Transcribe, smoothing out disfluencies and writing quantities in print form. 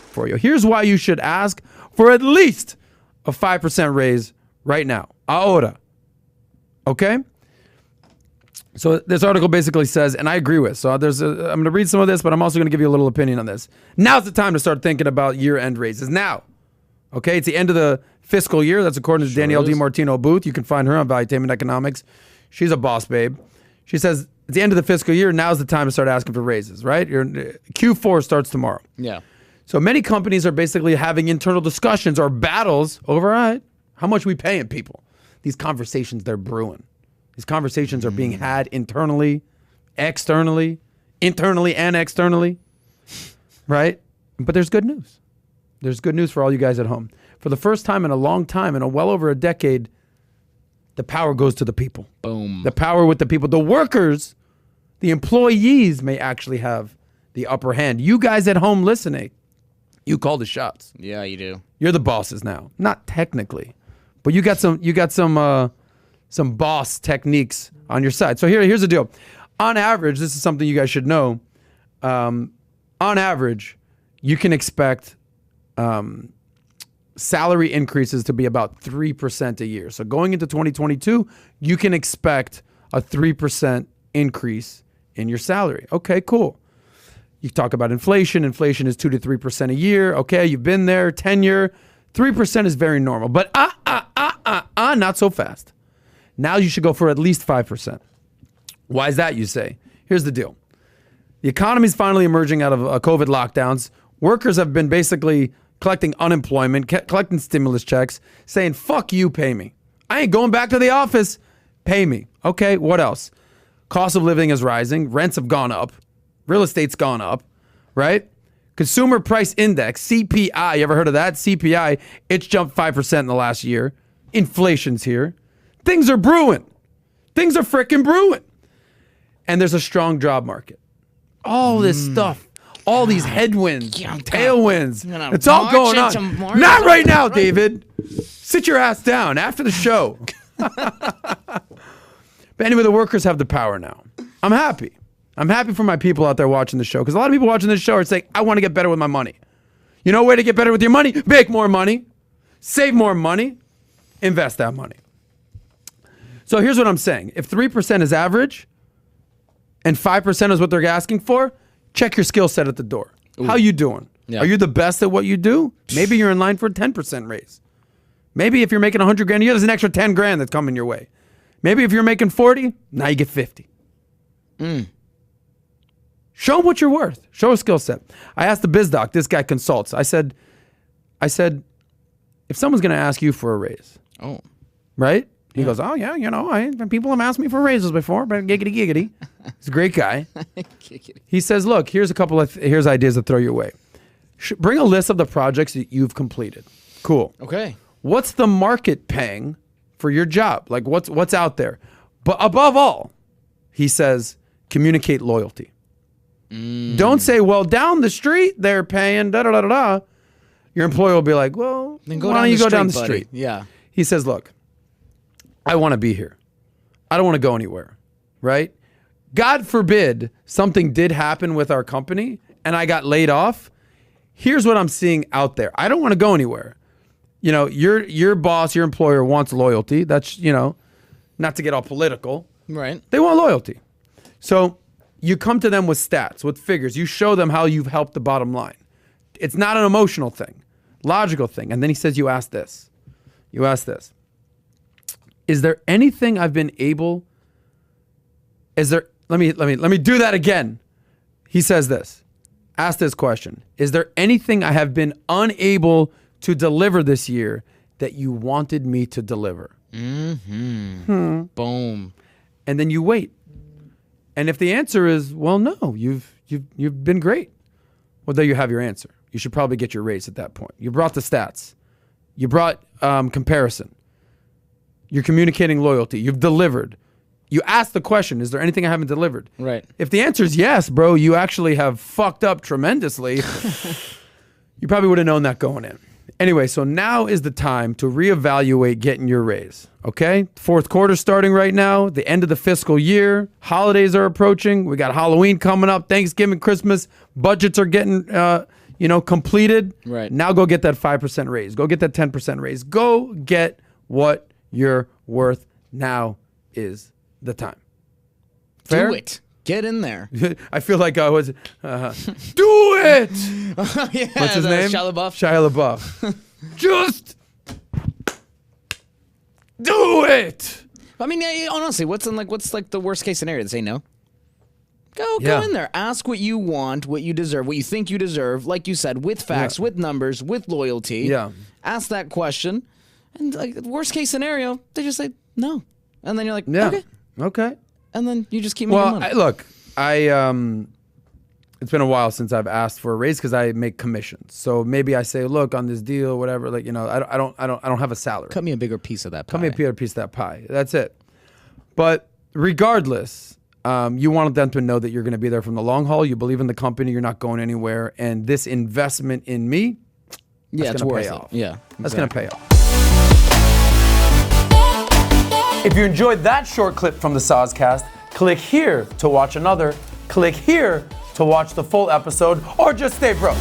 for you. Here's why you should ask for at least a 5% raise right now. Ahora. Okay? So this article basically says, and I agree with, so I'm going to read some of this, but I'm also going to give you a little opinion on this. Now's the time to start thinking about year-end raises. Now. Okay? It's the end of the fiscal year. That's according to Danielle DiMartino Booth. You can find her on Valuetainment Economics. She's a boss babe. She says, at the end of the fiscal year, now's the time to start asking for raises, right? Q4 starts tomorrow. Yeah. So many companies are basically having internal discussions or battles over, all right, how much we paying people. These conversations, they're brewing. These conversations are being had internally, externally, internally and externally, right? But there's good news. There's good news for all you guys at home. For the first time in a long time, in a well over a decade, the power goes to the people. Boom. The power with the people. The workers, the employees may actually have the upper hand. You guys at home listening, you call the shots. Yeah, you do. You're the bosses now. Not technically, but you got some boss techniques on your side. So here's the deal. On average, this is something you guys should know. On average, you can expect salary increases to be about 3% a year. So going into 2022, you can expect a 3% increase in your salary. Okay, cool. You talk about inflation. Inflation is 2 to 3% a year. Okay, you've been there, tenure. 3% is very normal. But not so fast. Now you should go for at least 5%. Why is that, you say? Here's the deal. The economy is finally emerging out of COVID lockdowns. Workers have been basically collecting unemployment, collecting stimulus checks, saying, fuck you, pay me. I ain't going back to the office. Pay me. Okay, what else? Cost of living is rising. Rents have gone up. Real estate's gone up, right? Consumer Price Index, CPI, you ever heard of that? CPI, it's jumped 5% in the last year. Inflation's here. Things are brewing. Things are frickin' brewing. And there's a strong job market. All this stuff. All these headwinds, tailwinds. It's all going on. Not right now, David. Sit your ass down after the show. But anyway, the workers have the power now. I'm happy. I'm happy for my people out there watching the show, because a lot of people watching this show are saying, I want to get better with my money. You know a way to get better with your money? Make more money. Save more money. Invest that money. So here's what I'm saying. If 3% is average and 5% is what they're asking for, check your skill set at the door. Ooh. How you doing? Yeah. Are you the best at what you do? Maybe you're in line for a 10% raise. Maybe if you're making 100 grand a year, there's an extra 10 grand that's coming your way. Maybe if you're making 40, now you get 50. Show them what you're worth. Show a skill set. I asked the biz doc, this guy consults. I said, if someone's going to ask you for a raise, right? He goes, oh yeah, people have asked me for raises before, but giggity giggity. He's a great guy. He says, look, here's here's ideas to throw your way. Bring a list of the projects that you've completed. Cool. Okay. What's the market paying for your job? Like what's out there? But above all, he says, communicate loyalty. Don't say, well, down the street they're paying da da da da da. Your employer will be like, well, why don't you go down the street? Yeah. He says, look, I want to be here. I don't want to go anywhere, right? God forbid something did happen with our company and I got laid off. Here's what I'm seeing out there. I don't want to go anywhere. You know, your boss, your employer wants loyalty. That's, not to get all political. Right. They want loyalty. So you come to them with stats, with figures. You show them how you've helped the bottom line. It's not an emotional thing, logical thing. And then he says, you ask this. You ask this. Is there anything I've been able? Let me do that again. He says this. Ask this question. Is there anything I have been unable to deliver this year that you wanted me to deliver? Boom. And then you wait. And if the answer is, well, no, you've been great. Well, there you have your answer. You should probably get your raise at that point. You brought the stats. You brought comparison. You're communicating loyalty. You've delivered. You asked the question, is there anything I haven't delivered? Right. If the answer is yes, bro, you actually have fucked up tremendously. You probably would have known that going in. Anyway, so now is the time to reevaluate getting your raise, okay? Fourth quarter starting right now, the end of the fiscal year, holidays are approaching, we got Halloween coming up, Thanksgiving, Christmas, budgets are getting, completed. Right. Now go get that 5% raise. Go get that 10% raise. Go get what you're worth. Now is the time. Fair? Do it. Get in there. I feel like I was, do it! Yeah, What's his name? Shia LaBeouf. Shia LaBeouf. Just do it! I mean, yeah, honestly, what's the worst case scenario? They say no. Go Yeah. in there. Ask what you want, what you deserve, what you think you deserve. Like you said, with facts, with numbers, with loyalty. Yeah. Ask that question, and worst case scenario, they just say no, and then you're like, Yeah. okay, and then you just keep making money. It's been a while since I've asked for a raise because I make commissions. So maybe I say, look, on this deal, whatever. I don't have a salary. Cut me a bigger piece of that pie. Cut me a bigger piece of that pie. That's it. But regardless, you want them to know that you're going to be there from the long haul. You believe in the company. You're not going anywhere. And this investment in me, it's going to worth pay it. off. Yeah, That's going to pay off. If you enjoyed that short clip from the Soscast, click here to watch another. Click here to watch the full episode, or just stay broke.